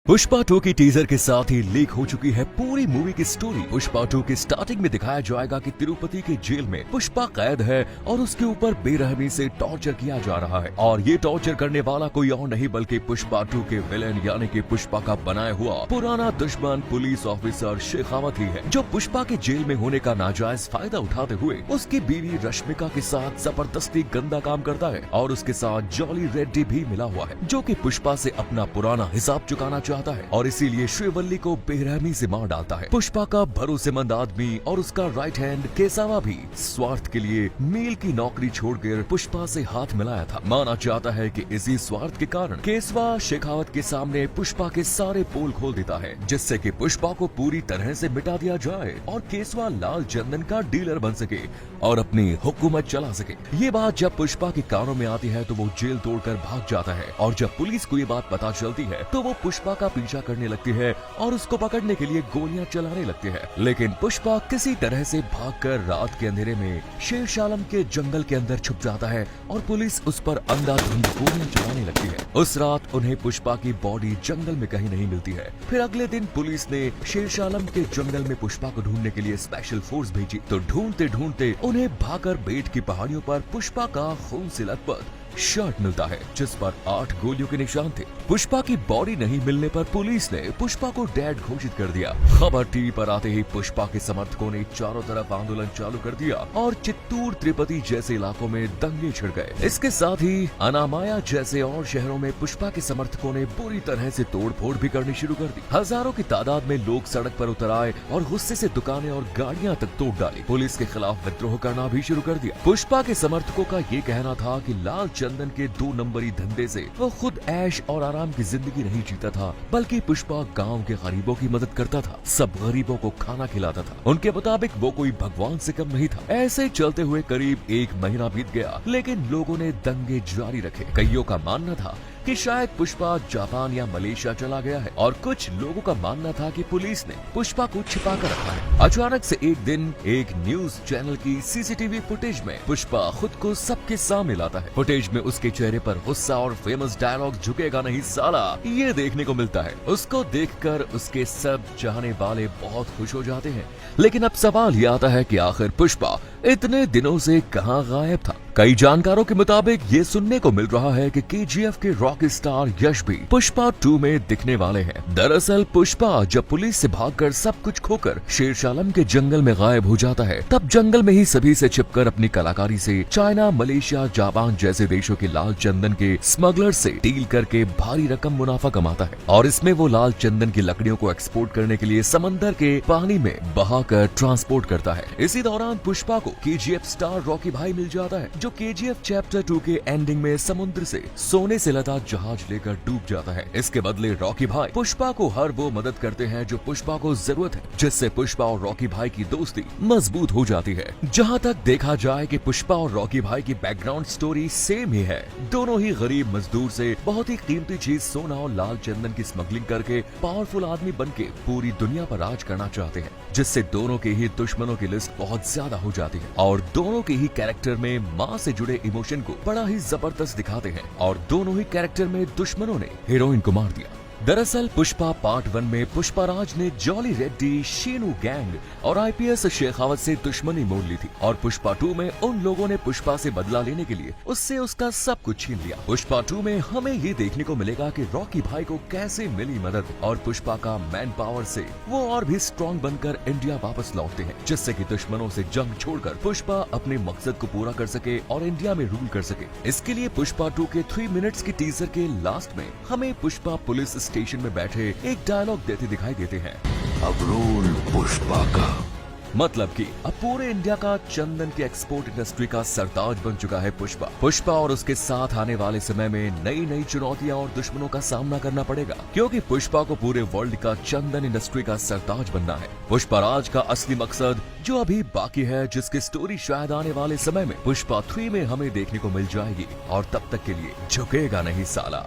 पुष्पा 2 की टीजर के साथ ही लीक हो चुकी है पूरी मूवी की स्टोरी। पुष्पा 2 की स्टार्टिंग में दिखाया जाएगा कि तिरुपति के जेल में पुष्पा कैद है और उसके ऊपर बेरहमी से टॉर्चर किया जा रहा है और ये टॉर्चर करने वाला कोई और नहीं बल्कि पुष्पा 2 के विलेन यानी कि पुष्पा का बनाया हुआ पुराना दुश्मन पुलिस ऑफिसर शेखावत ही है, जो पुष्पा के जेल में होने का नाजायज फायदा उठाते हुए उसकी बीवी रश्मिका के साथ जबरदस्ती गंदा काम करता है और उसके साथ जॉली रेड्डी भी मिला हुआ है, जो कि पुष्पा से अपना पुराना हिसाब चुकाना चाहता है और इसीलिए श्रीवल्ली को बेरहमी से मार डालता है। पुष्पा का भरोसेमंद आदमी और उसका राइट हैंड केसावा भी स्वार्थ के लिए मील की नौकरी छोड़कर पुष्पा से हाथ मिलाया था। माना जाता है कि इसी स्वार्थ के कारण केसवा शेखावत के सामने पुष्पा के सारे पोल खोल देता है, जिससे कि पुष्पा को पूरी तरह से मिटा दिया जाए और केसवा लाल चंदन का डीलर बन सके और अपनी हुकूमत चला सके। ये बात जब पुष्पा के कानों में आती है तो वो जेल तोड़कर भाग जाता है और जब पुलिस को ये बात पता चलती है तो वो पुष्पा का पीछा करने लगती है और उसको पकड़ने के लिए गोलियां चलाने लगती है। लेकिन पुष्पा किसी तरह से भागकर रात के अंधेरे में शेरशालम के जंगल के अंदर छुप जाता है और पुलिस उस पर अंधाधुंध गोलियां चलाने लगती है। उस रात उन्हें पुष्पा की बॉडी जंगल में कहीं नहीं मिलती है। फिर अगले दिन पुलिस ने शेरशालम के जंगल में पुष्पा को ढूंढने के लिए स्पेशल फोर्स भेजी तो ढूंढते ढूंढते उन्हें भाकर बेट की पहाड़ियों पर पुष्पा का खून से लथपथ शर्ट मिलता है, जिस पर 8 गोलियों के निशान थे। पुष्पा की बॉडी नहीं मिलने पर पुलिस ने पुष्पा को डेड घोषित कर दिया। खबर टीवी पर आते ही पुष्पा के समर्थकों ने चारों तरफ आंदोलन चालू कर दिया और चित्तूर तिरुपति जैसे इलाकों में दंगे छिड़ गए। इसके साथ ही अनामाया जैसे और शहरों में पुष्पा के समर्थकों ने बुरी तरह से तोड़फोड़ भी करनी शुरू कर दी। हजारों की तादाद में लोग सड़क पर उतर आए और गुस्से से दुकानें और गाड़ियां तक तोड़ डाली। पुलिस के खिलाफ विद्रोह करना भी शुरू कर दिया। पुष्पा के समर्थकों का ये कहना था कि लाल चंदन के 2 नंबरी धंधे से वो खुद ऐश और आराम की जिंदगी नहीं जीता था, बल्कि पुष्पा गांव के गरीबों की मदद करता था, सब गरीबों को खाना खिलाता था। उनके मुताबिक वो कोई भगवान से कम नहीं था। ऐसे चलते हुए करीब 1 महीना बीत गया, लेकिन लोगों ने दंगे जारी रखे। कईयों का मानना था कि शायद पुष्पा जापान या मलेशिया चला गया है और कुछ लोगों का मानना था कि पुलिस ने पुष्पा को छिपा कर रखा है। अचानक से एक दिन एक न्यूज चैनल की सीसीटीवी फुटेज में पुष्पा खुद को सबके सामने लाता है। फुटेज में उसके चेहरे पर गुस्सा और फेमस डायलॉग झुकेगा नहीं साला ये देखने को मिलता है। उसको देखकर उसके सब चाहने वाले बहुत खुश हो जाते हैं। लेकिन अब सवाल ये आता है कि आखिर पुष्पा इतने दिनों से कहां गायब था। कई जानकारों के मुताबिक ये सुनने को मिल रहा है कि केजीएफ के रॉक स्टार यश भी पुष्पा 2 में दिखने वाले हैं। दरअसल पुष्पा जब पुलिस से भागकर सब कुछ खोकर शेरशालम के जंगल में गायब हो जाता है, तब जंगल में ही सभी से छिपकर अपनी कलाकारी से चाइना, मलेशिया, जापान जैसे देशों के लाल चंदन के स्मगलर से डील करके भारी रकम मुनाफा कमाता है और इसमें वो लाल चंदन की लकड़ियों को एक्सपोर्ट करने के लिए समंदर के पानी में बहाकर ट्रांसपोर्ट करता है। इसी दौरान पुष्पा को केजीएफ स्टार रॉकी भाई मिल जाता है, जो केजीएफ चैप्टर 2 के एंडिंग में समुद्र से सोने से लदा जहाज लेकर डूब जाता है। इसके बदले रॉकी भाई पुष्पा को हर वो मदद करते हैं जो पुष्पा को जरूरत है, जिससे पुष्पा और रॉकी भाई की दोस्ती मजबूत हो जाती है। जहां तक देखा जाए कि पुष्पा और रॉकी भाई की बैकग्राउंड स्टोरी सेम ही है। दोनों ही गरीब मजदूर से बहुत ही कीमती चीज सोना और लाल चंदन की स्मगलिंग करके पावरफुल आदमी बनके पूरी दुनिया पर राज करना चाहते हैं, जिससे दोनों के ही दुश्मनों की लिस्ट बहुत ज्यादा हो जाती है और दोनों के ही कैरेक्टर में माँ से जुड़े इमोशन को बड़ा ही जबरदस्त दिखाते हैं और दोनों ही कैरेक्टर में दुश्मनों ने हीरोइन को मार दिया। दरअसल पुष्पा पार्ट 1 में पुष्पाराज ने जॉली रेड्डी, शीनू गैंग और आईपीएस शेखावत से दुश्मनी मोड़ ली थी और पुष्पा 2 में उन लोगों ने पुष्पा से बदला लेने के लिए उससे उसका सब कुछ छीन लिया। पुष्पा 2 में हमें ये देखने को मिलेगा कि रॉकी भाई को कैसे मिली मदद और पुष्पा का मैन पावर से वो और भी स्ट्रॉन्ग बनकर इंडिया वापस लौटते हैं, जिससे कि दुश्मनों से जंग छोड़कर पुष्पा अपने मकसद को पूरा कर सके और इंडिया में रूल कर सके। इसके लिए पुष्पा 2 के 3 मिनट्स की टीजर के लास्ट में हमें पुष्पा पुलिस स्टेशन में बैठे एक डायलॉग देते दिखाई देते हैं, अब रोल पुष्पा का। मतलब कि अब पूरे इंडिया का चंदन की एक्सपोर्ट इंडस्ट्री का सरताज बन चुका है पुष्पा और उसके साथ आने वाले समय में नई नई चुनौतियां और दुश्मनों का सामना करना पड़ेगा, क्योंकि पुष्पा को पूरे वर्ल्ड का चंदन इंडस्ट्री का सरताज बनना है। पुष्पाराज का असली मकसद जो अभी बाकी है, जिसकी स्टोरी शायद आने वाले समय में पुष्पा 3 में हमें देखने को मिल जाएगी और तब तक के लिए झुकेगा नहीं साला।